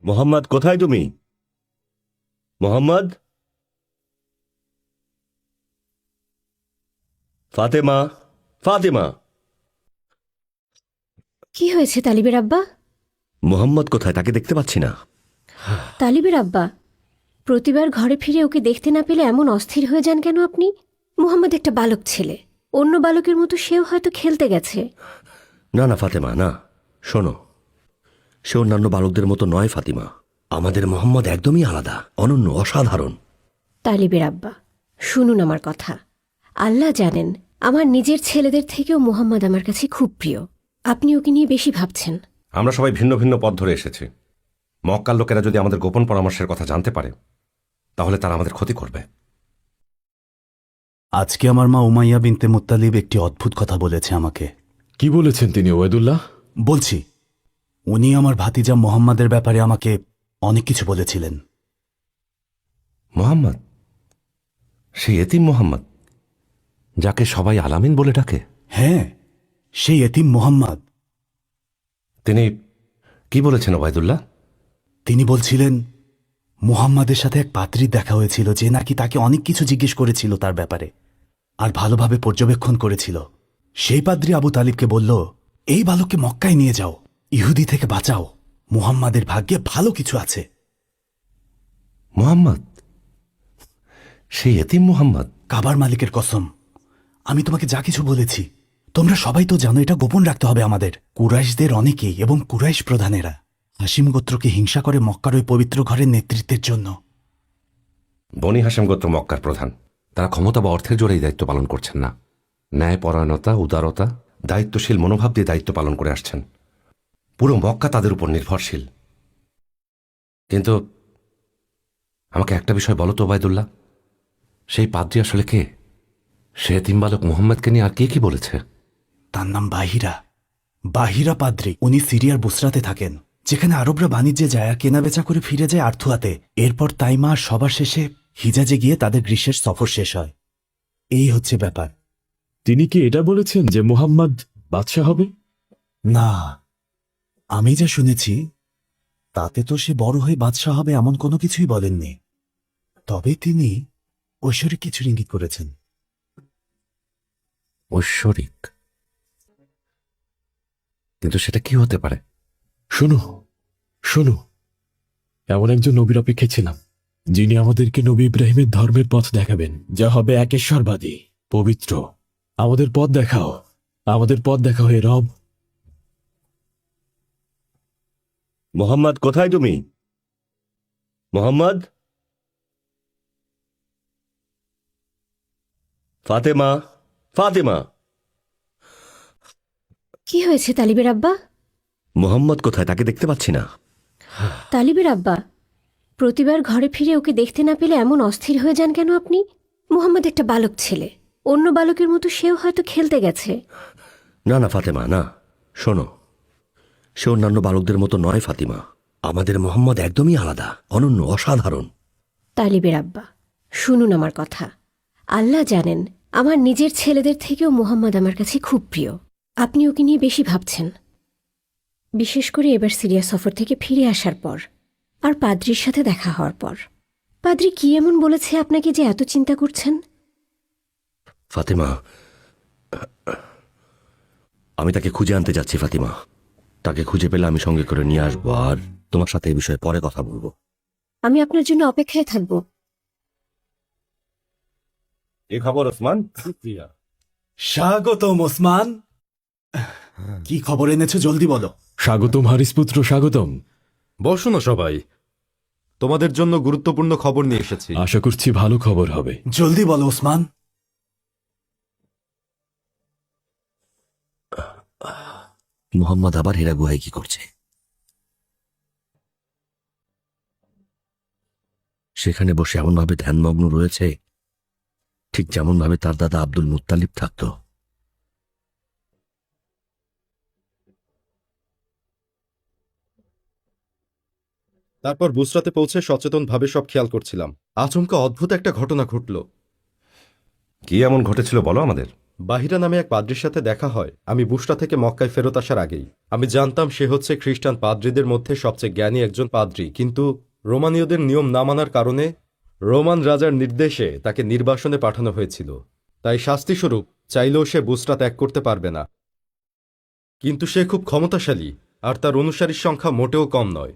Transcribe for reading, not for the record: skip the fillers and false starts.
মোহাম্মদ, কোথায় তুমি? মোহাম্মদ, ফাতেমা, ফাতেমা। কি হয়েছে তালিবের আব্বা? মোহাম্মদ কোথায়, তাকে দেখতে পাচ্ছি না। তালিবের আব্বা, প্রতিবার ঘরে ফিরে ওকে দেখতে না পেলে এমন অস্থির হয়ে যান কেন আপনি? মোহাম্মদ একটা বালক ছেলে, অন্য বালকের মতো সেও হয়তো খেলতে গেছে। না না ফাতেমা, না। শোনো, সে অন্যান্য বালকদের মতো নয় ফাতিমা। আমাদের মোহাম্মদ একদমই আলাদা, অনন্য, অসাধারণ। তালিবের আব্বা, শুনুন আমার কথা। আল্লাহ জানেন, আমার নিজের ছেলেদের থেকেও মোহাম্মদ আমার কাছে খুব প্রিয়। আপনি ওকে নিয়ে বেশি ভাবছেন। আমরা সবাই ভিন্ন ভিন্ন পথ ধরে এসেছি। মক্কার লোকেরা যদি আমাদের গোপন পরামর্শের কথা জানতে পারে, তাহলে তারা আমাদের ক্ষতি করবে। আজকে আমার মা উমাইয়া বিনতে মুত্তালিব একটি অদ্ভুত কথা বলেছে আমাকে। কি বলেছেন তিনি ওয়েদুল্লাহ? বলছি, উনি আমার ভাতিজা মোহাম্মদের ব্যাপারে আমাকে অনেক কিছু বলেছিলেন। মোহাম্মদ? সেই এতিম মোহাম্মদ যাকে সবাই আলামিন বলে ডাকে? হ্যাঁ, সেই এতিম মোহাম্মদ। তিনি কি বলেছেন ওবায়দুল্লাহ? তিনি বলছিলেন মুহাম্মাদের সাথে এক পাত্রীর দেখা হয়েছিল, যে নাকি তাকে অনেক কিছু জিজ্ঞেস করেছিল তার ব্যাপারে, আর ভালোভাবে পর্যবেক্ষণ করেছিল। সেই পাদ্রী আবু তালিবকে বলল, এই বালককে মক্কায় নিয়ে যাও, ইহুদি থেকে বাঁচাও, মুহাম্মাদের ভাগ্যে ভালো কিছু আছে। মোহাম্মদ? সেই এতিম মোহাম্মদ? কাবার মালিকের কসম, আমি তোমাকে যা কিছু বলেছি তোমরা সবাই তো জানো, এটা গোপন রাখতে হবে আমাদের। কুরাইশদের অনেকেই এবং কুরাইশ প্রধানেরা হাসিম গোত্রকে হিংসা করে মক্কার ওই পবিত্র ঘরের নেতৃত্বের জন্য। বনি হাশেম গোত্র মক্কার প্রধান। তারা ক্ষমতা বা অর্থের জোরেই দায়িত্ব পালন করছেন না। ন্যায়পরায়ণতা, উদারতা, দায়িত্বশীল মনোভাব দিয়ে দায়িত্ব পালন করে আসছেন। পুরো মক্কা তাদের উপর নির্ভরশীল। কিন্তু আমাকে একটা বিষয় বলো তো ওবায়দুল্লাহ, সেই পাদ্রী আসলে কে? সে এতিম বালক মুহাম্মদকে নিয়ে আর কে কি বলেছে? তার নাম বাহিরা, বাহিরা পাদ্রী। উনি সিরিয়ার বুসরাতে থাকেন, যেখানে আরবরা বাণিজ্যে যায় আর কেনাবেচা করে ফিরে যায় আর্থুয়াতে। এরপর তাইমা আর সবার শেষে হিজাজে গিয়ে তাদের গ্রীষ্মের সফর শেষ হয়। এই হচ্ছে ব্যাপার। তিনি কি এটা বলেছেন যে মুহাম্মদ বাদশাহ হবে? না, আমি যা শুনেছি তাতে তো সে বড় হয়ে বাদশাহ হবে এমন কোনো কিছুই বলেননি। তবে তিনি ঐশ্বরিক কিছু ইঙ্গিত করেছেন। ঐশ্বরিক? কিন্তু সেটা কি হতে পারে? শোনো শোনো, এমন একজন নবীর অপেক্ষা ছিলাম, যিনি আমাদেরকে নবী ইব্রাহিমের ধর্মের পথ দেখাবেন, যা হবে একেশ্বরবাদী, পবিত্র। আমাদের পথ দেখাও, আমাদের পথ দেখাও হে রব। মোহাম্মদ, কোথায় তুমি? মোহাম্মদ, ফাতেমা, ফাতেমা। কি হয়েছে তালিবের আব্বা? মোহাম্মদ কোথায়, তাকে দেখতে পাচ্ছি না। তালিবের আব্বা, প্রতিবার ঘরে ফিরে ওকে দেখতে না পেলে এমন অস্থির হয়ে যান কেন আপনি? মোহাম্মদ একটা বালক ছেলে, অন্য বালকের মতো সেও হয়তো খেলতে গেছে। না না ফাতেমা, না। শোনো, সে অন্যান্য বালকদের মতো নয় ফাতিমা। আমাদের মোহাম্মদ একদমই আলাদা, অনন্য, অসাধারণ। তালিবের আব্বা, শুনুন আমার কথা। আল্লাহ জানেন, আমার নিজের ছেলেদের থেকেও মোহাম্মদ আমার কাছে খুব প্রিয়। আপনি ওকে নিয়ে বেশি ভাবছেন, বিশেষ করে এবার সিরিয়া সফর থেকে ফিরে আসার পর আর পাদ্রির সাথে দেখা হওয়ার পর। পাদ্রি কি এমন বলেছে আপনাকে যে এত চিন্তা করছেন? ফাতেমা, আমি তাকে খুঁজে আনতে যাচ্ছি ফাতিমা। তাকে খুঁজে পেলে আমি সঙ্গে করে নিয়ে আসবো, আর তোমার সাথে এই বিষয়ে পরে কথা বলবো। আমি আপনার জন্য অপেক্ষায় থাকব। এই খবর ওসমান? স্বাগতম ওসমান। কি খবর এনেছো, জলদি বলো। স্বাগতম হারিস পুত্র, স্বাগতম। বসো না সবাই, তোমাদের জন্য গুরুত্বপূর্ণ খবর নিয়ে এসেছি। আশা করছি ভালো খবর হবে। জলদি বলো ওসমান। মোহাম্মদ আবার হীরা গুহায় কি করছে? সেখানে বসে এমনভাবে ধ্যানমগ্ন রয়েছে, ঠিক যেমনভাবে তার দাদা আব্দুল মুত্তালিব থাকত। তারপর বুসরাতে পৌঁছে সচেতনভাবে সব খেয়াল করছিলাম। আচমকা অদ্ভুত একটা ঘটনা ঘটল। কি এমন ঘটেছিল বলো আমাদের। বাহিরা নামে এক পাদ্রির সাথে দেখা হয় আমি বুশরা থেকে মক্কায় ফেরত আসার আগেই। আমি জানতাম সে হচ্ছে খ্রিস্টান পাদ্রিদের মধ্যে সবচেয়ে জ্ঞানী একজন পাদ্রি, কিন্তু রোমানীয়দের নিয়ম না মানার কারণে রোমান রাজার নির্দেশে তাকে নির্বাসনে পাঠানো হয়েছিল। তাই শাস্তিস্বরূপ চাইলেও সে বুশরা ত্যাগ করতে পারবে না। কিন্তু সে খুব ক্ষমতাশালী আর তার অনুসারীর সংখ্যা মোটেও কম নয়।